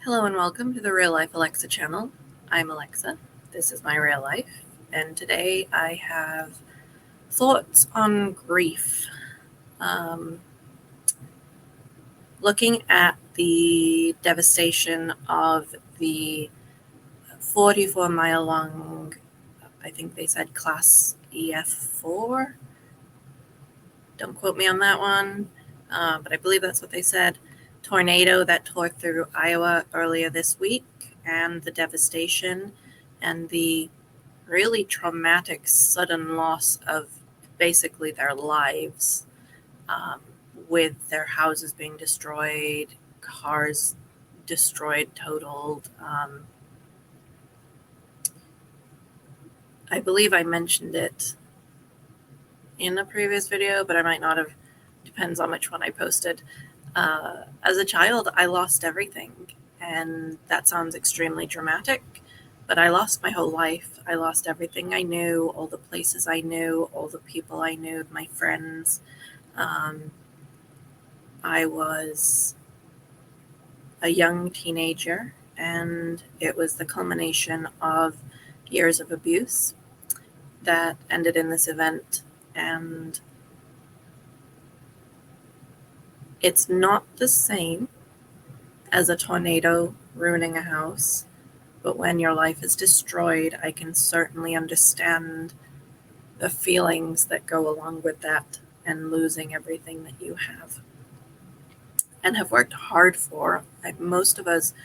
Hello and welcome to the Real Life Alexa channel. I'm Alexa. This is my real life, and today I have thoughts on grief. Looking at the devastation of the 44-mile long, I think they said class EF4. Don't quote me on that one, but I believe that's what they said. Tornado that tore through Iowa earlier this week, and the devastation and the really traumatic sudden loss of basically their lives, with their houses being destroyed, cars destroyed, totaled. I believe I mentioned it in a previous video, but I might not have. Depends on which one I posted. As a child, I lost everything, and that sounds extremely dramatic, but I lost my whole life. I lost everything I knew, all the places I knew, all the people I knew, my friends. I was a young teenager, and it was the culmination of years of abuse that ended in this event. And it's not the same as a tornado ruining a house, but when your life is destroyed, I can certainly understand the feelings that go along with that and losing everything that you have and have worked hard for. Most of us,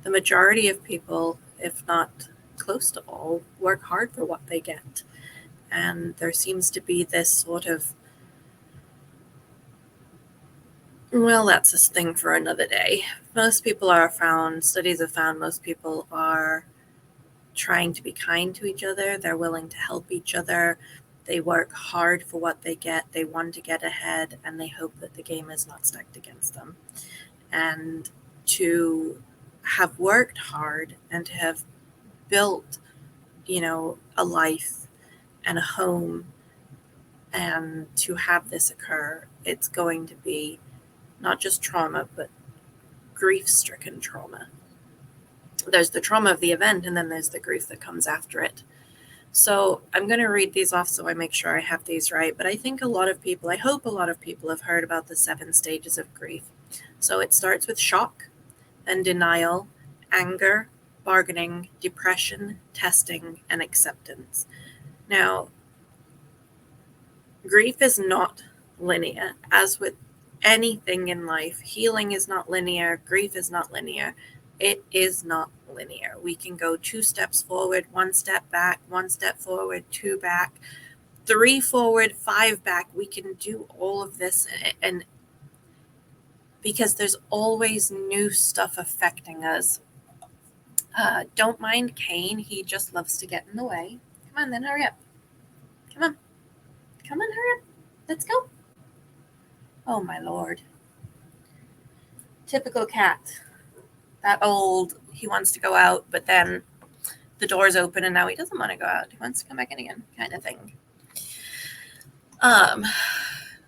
the majority of people, if not close to all, work hard for what they get. And there seems to be this sort of, well, that's a thing for another day. Studies have found most people are trying to be kind to each other. They're willing to help each other. They work hard for what they get. They want to get ahead, and they hope that the game is not stacked against them. And to have worked hard and to have built, a life and a home, and to have this occur, it's going to be not just trauma, but grief-stricken trauma. There's the trauma of the event, and then there's the grief that comes after it. So I'm going to read these off so I make sure I have these right. But I hope a lot of people have heard about the 7 stages of grief. So it starts with shock, then denial, anger, bargaining, depression, testing, and acceptance. Now, grief is not linear. As with anything in life, healing is not linear, grief is not linear. It is not linear. We can go 2 steps forward, 1 step back, 1 step forward, 2 back, 3 forward, 5 back. We can do all of this, and because there's always new stuff affecting us. Don't mind Kane. He just loves to get in the way. Come on, then, hurry up. Come on, hurry up. Let's go. Oh, my Lord. Typical cat. That old, he wants to go out, but then the door's open and now he doesn't want to go out. He wants to come back in again, kind of thing.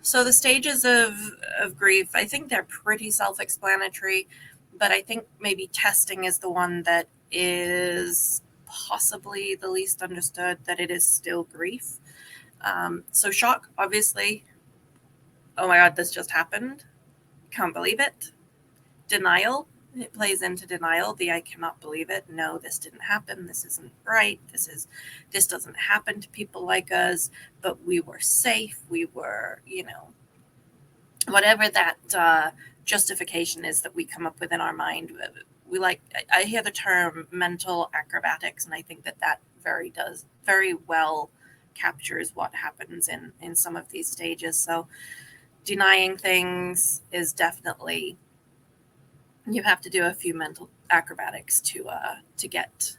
So the stages of grief, I think they're pretty self-explanatory, but I think maybe testing is the one that is possibly the least understood, that it is still grief. So shock, obviously. Oh my God, this just happened. Can't believe it. Denial. It plays into denial. The I cannot believe it. No, this didn't happen. This isn't right. This doesn't happen to people like us, but we were safe. We were, whatever that justification is that we come up with in our mind. I hear the term mental acrobatics, and I think that very well captures what happens in some of these stages. So denying things is definitely, you have to do a few mental acrobatics to get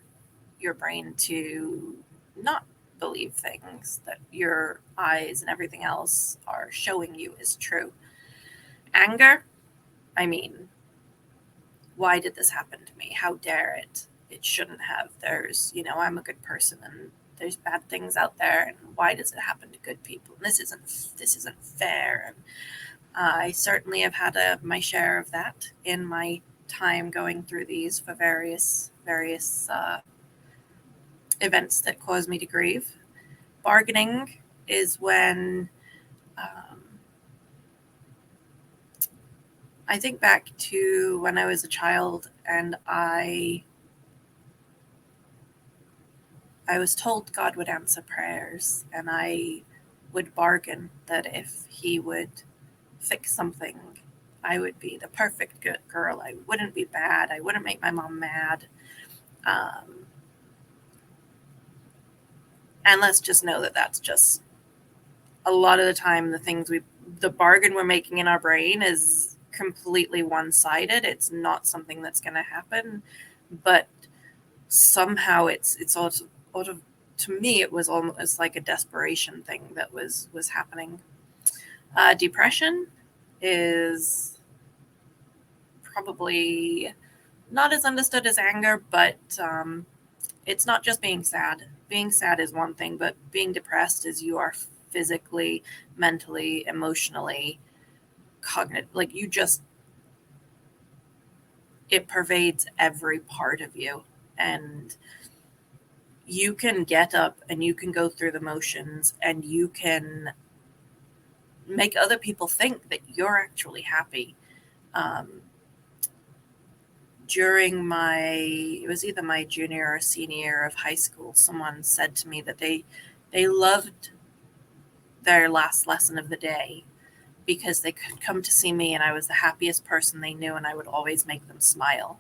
your brain to not believe things that your eyes and everything else are showing you is true. Anger, I mean, why did this happen to me? How dare it? It shouldn't have. There's, I'm a good person, and there's bad things out there, and why does it happen to good people? And this isn't fair. And I certainly have had my share of that in my time going through these for various events that cause me to grieve. Bargaining is when I think back to when I was a child and I was told God would answer prayers, and I would bargain that if he would fix something, I would be the perfect good girl. I wouldn't be bad. I wouldn't make my mom mad. And let's just know that that's just a lot of the time the bargain we're making in our brain is completely one-sided. It's not something that's going to happen, but somehow it's also to me it was almost like a desperation thing that was happening. Depression is probably not as understood as anger, but it's not just being sad. Being sad is one thing, but being depressed is you are physically, mentally, emotionally, cognitive, like it pervades every part of you. And you can get up and you can go through the motions and you can make other people think that you're actually happy. During it was either my junior or senior year of high school, someone said to me that they loved their last lesson of the day because they could come to see me and I was the happiest person they knew and I would always make them smile.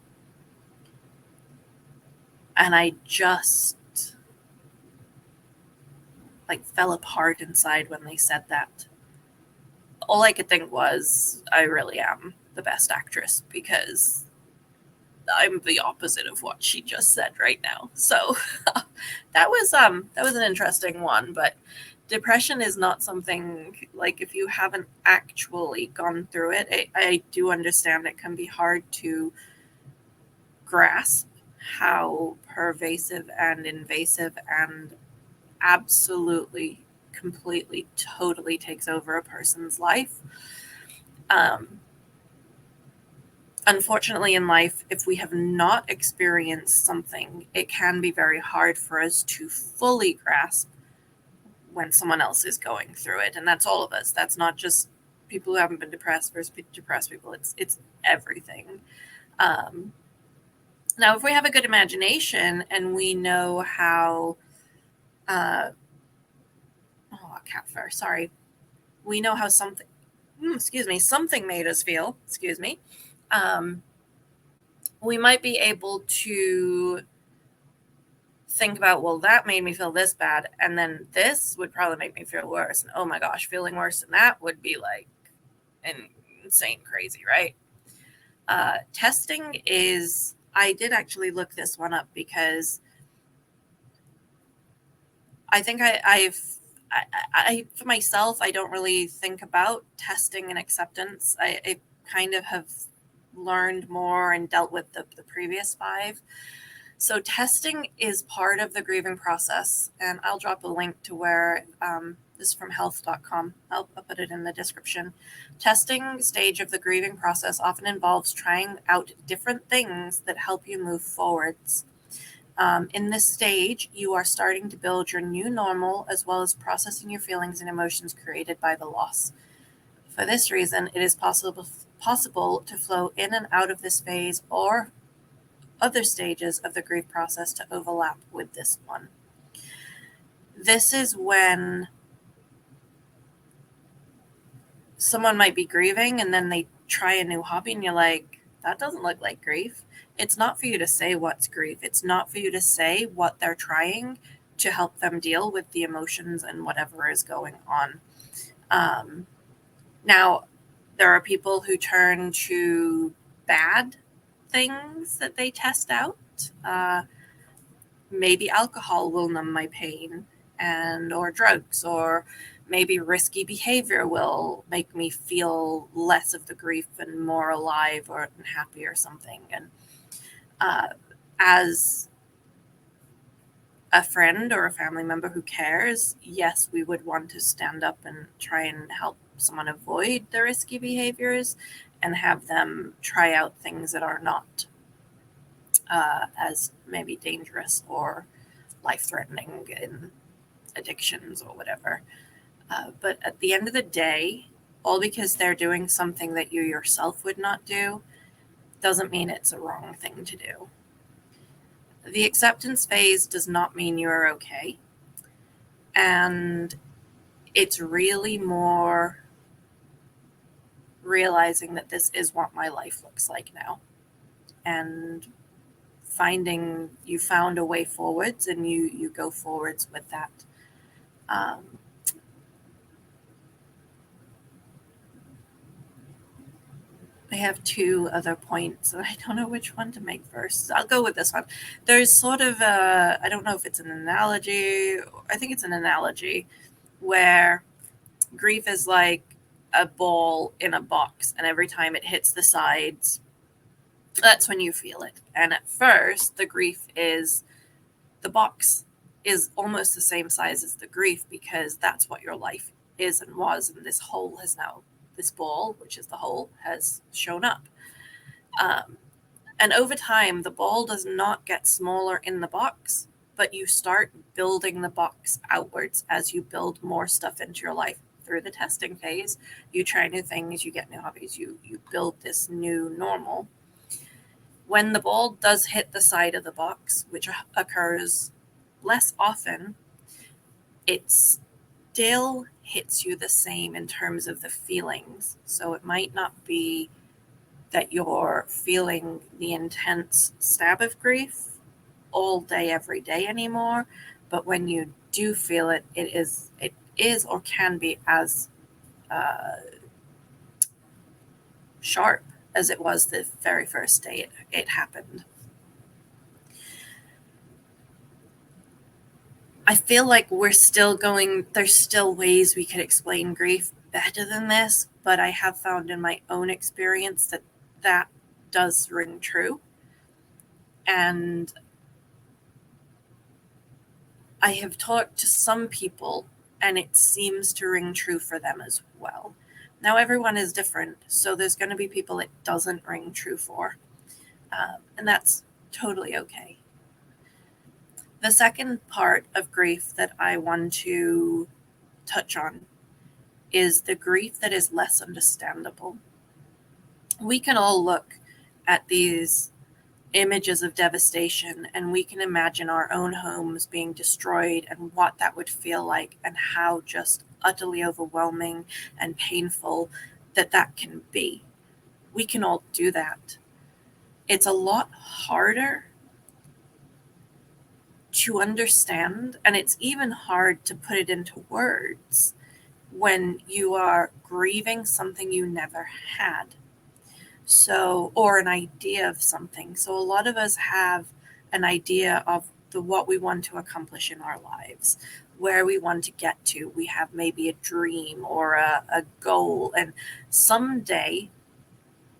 And I just fell apart inside when they said that. All I could think was, I really am the best actress because I'm the opposite of what she just said right now. So that was an interesting one. But depression is not something, like, if you haven't actually gone through it, I do understand it can be hard to grasp how pervasive and invasive and absolutely, completely, totally takes over a person's life. Unfortunately, in life, if we have not experienced something, it can be very hard for us to fully grasp when someone else is going through it. And that's all of us. That's not just people who haven't been depressed versus depressed people. It's everything. Now, if we have a good imagination and we know how, cat fur, sorry. We know how something made us feel, we might be able to think about, well, that made me feel this bad, and then this would probably make me feel worse. And oh my gosh, feeling worse than that would be like insane crazy, right? Testing is, I did actually look this one up because I think I for myself, I don't really think about testing and acceptance. I kind of have learned more and dealt with the previous 5. So testing is part of the grieving process, and I'll drop a link to where this is from health.com. I'll put it in the description. Testing stage of the grieving process often involves trying out different things that help you move forwards. In this stage, you are starting to build your new normal as well as processing your feelings and emotions created by the loss. For this reason, it is possible to flow in and out of this phase or other stages of the grief process to overlap with this one. This is when someone might be grieving and then they try a new hobby and you're like, that doesn't look like grief. It's not for you to say what's grief. It's not for you to say what they're trying to help them deal with the emotions and whatever is going on. Now, there are people who turn to bad things that they test out. Maybe alcohol will numb my pain, or drugs, or maybe risky behavior will make me feel less of the grief and more alive or happy or something. And as a friend or a family member who cares, yes, we would want to stand up and try and help someone avoid the risky behaviors and have them try out things that are not as maybe dangerous or life-threatening in addictions or whatever. But at the end of the day, all because they're doing something that you yourself would not do doesn't mean it's a wrong thing to do. The acceptance phase does not mean you're okay. And it's really more realizing that this is what my life looks like now. And finding you found a way forwards and you go forwards with that. I have two other points, and I don't know which one to make first. I'll go with this one. There's sort of a, I don't know if it's an analogy, I think it's an analogy, where grief is like a ball in a box, and every time it hits the sides, that's when you feel it. And at first, the grief is, the box is almost the same size as the grief because that's what your life is and was, and this hole has now, this ball, which is the hole, has shown up. And over time, the ball does not get smaller in the box, but you start building the box outwards as you build more stuff into your life through the testing phase. You try new things, you get new hobbies, you build this new normal. When the ball does hit the side of the box, which occurs less often, it still hits you the same in terms of the feelings. So it might not be that you're feeling the intense stab of grief all day, every day anymore, but when you do feel it, it is or can be as sharp as it was the very first day it happened. I feel like we're still going, there's still ways we could explain grief better than this, but I have found in my own experience that that does ring true. And I have talked to some people, and it seems to ring true for them as well. Now, everyone is different, so there's going to be people it doesn't ring true for, and that's totally okay. The second part of grief that I want to touch on is the grief that is less understandable. We can all look at these images of devastation and we can imagine our own homes being destroyed and what that would feel like and how just utterly overwhelming and painful that can be. We can all do that. It's a lot harder to understand, and it's even hard to put it into words when you are grieving something you never had. So, or an idea of something. So a lot of us have an idea of what we want to accomplish in our lives, where we want to get to. We have maybe a dream or a goal, and someday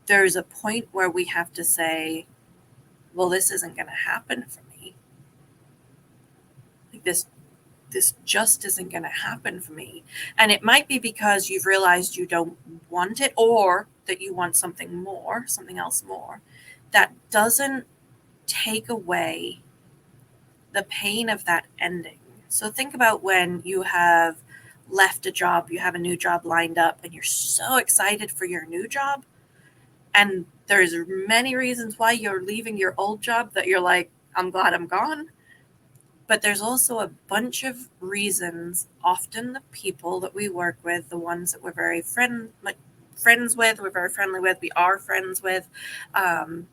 there's a point where we have to say, well, this isn't going to happen for me. Like this just isn't going to happen for me. And it might be because you've realized you don't want it, or that you want something more, something else more. That doesn't take away the pain of that ending. So think about when you have left a job, you have a new job lined up, and you're so excited for your new job. And there's many reasons why you're leaving your old job that you're like, I'm glad I'm gone. But there's also a bunch of reasons, often the people that we work with, the ones that we're very friends with, we're very friendly with, we are friends with, that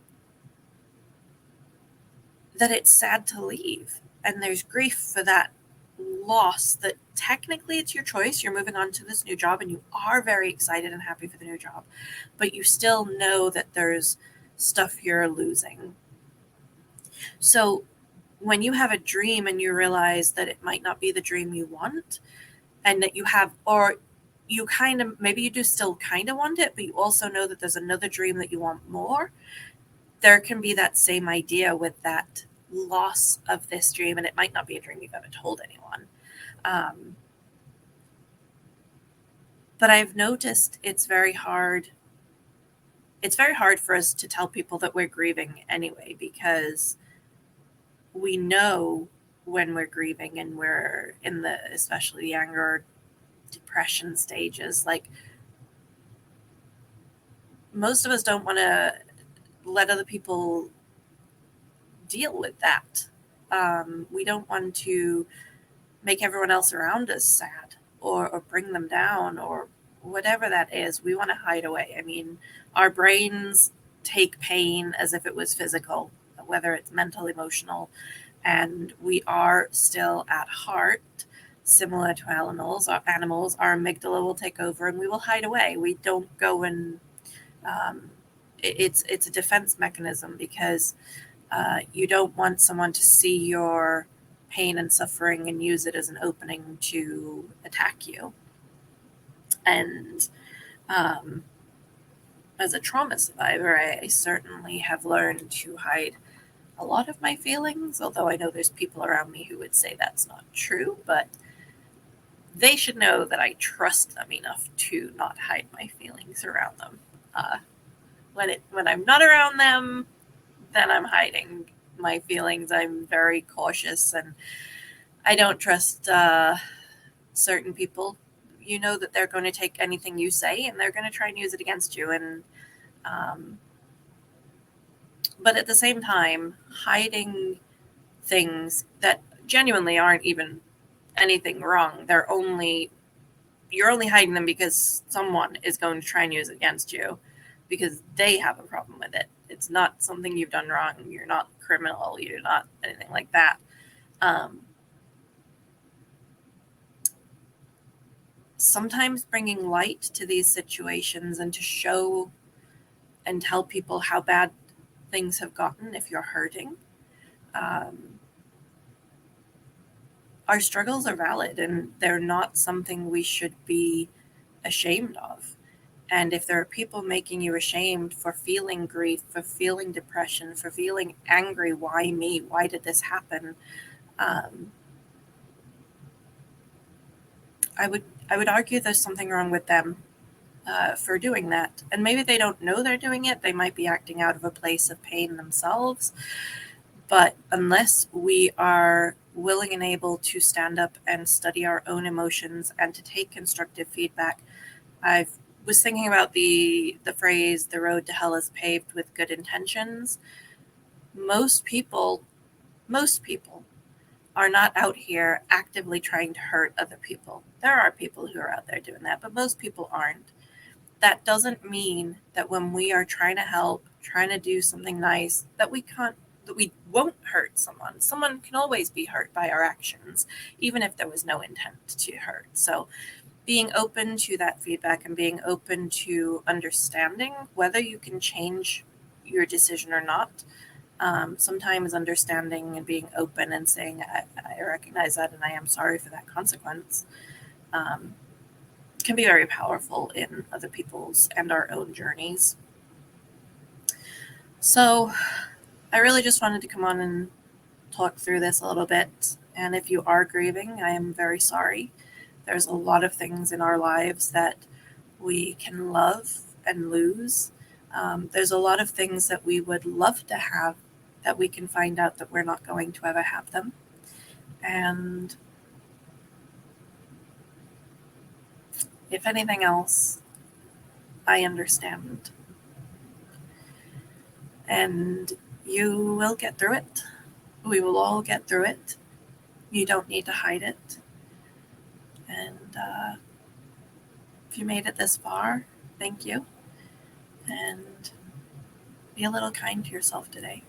it's sad to leave. And there's grief for that loss, that technically it's your choice. You're moving on to this new job and you are very excited and happy for the new job, but you still know that there's stuff you're losing. So when you have a dream and you realize that it might not be the dream you want, and that you have, or you kind of, maybe you do still kind of want it, but you also know that there's another dream that you want more, there can be that same idea with that loss of this dream, and it might not be a dream you've ever told anyone. But I've noticed it's very hard it's very hard for us to tell people that we're grieving anyway, because we know when we're grieving and we're in the, especially the anger, depression stages. Like, most of us don't want to let other people deal with that. We don't want to make everyone else around us sad, or bring them down, or whatever that is. We want to hide away. I mean, our brains take pain as if it was physical, whether it's mental, emotional, and we are still at heart similar to animals. Our amygdala will take over and we will hide away. We don't go and it's a defense mechanism, because you don't want someone to see your pain and suffering and use it as an opening to attack you. And as a trauma survivor, I certainly have learned to hide a lot of my feelings, although I know there's people around me who would say that's not true, but they should know that I trust them enough to not hide my feelings around them. When I'm not around them, then I'm hiding my feelings. I'm very cautious, and I don't trust certain people. You know that they're going to take anything you say and they're going to try and use it against you. And but at the same time, hiding things that genuinely aren't even anything wrong, you're only hiding them because someone is going to try and use it against you, because they have a problem with it. It's not something you've done wrong. You're not criminal. You're not anything like that. Sometimes bringing light to these situations and to show and tell people how bad things have gotten if you're hurting. Our struggles are valid, and they're not something we should be ashamed of. And if there are people making you ashamed for feeling grief, for feeling depression, for feeling angry, why me? Why did this happen? I would argue there's something wrong with them for doing that. And maybe they don't know they're doing it. They might be acting out of a place of pain themselves. But unless we are willing and able to stand up and study our own emotions and to take constructive feedback, I was thinking about the phrase, the road to hell is paved with good intentions. Most people are not out here actively trying to hurt other people. There are people who are out there doing that, but most people aren't. That doesn't mean that when we are trying to help, trying to do something nice, that we won't hurt someone. Someone can always be hurt by our actions, even if there was no intent to hurt. So being open to that feedback and being open to understanding whether you can change your decision or not. Sometimes understanding and being open and saying, I recognize that and I am sorry for that consequence, can be very powerful in other people's and our own journeys. So I really just wanted to come on and talk through this a little bit. And if you are grieving, I am very sorry. There's a lot of things in our lives that we can love and lose. There's a lot of things that we would love to have that we can find out that we're not going to ever have them. And if anything else, I understand. And you will get through it. We will all get through it. You don't need to hide it. And if you made it this far, thank you. And be a little kind to yourself today.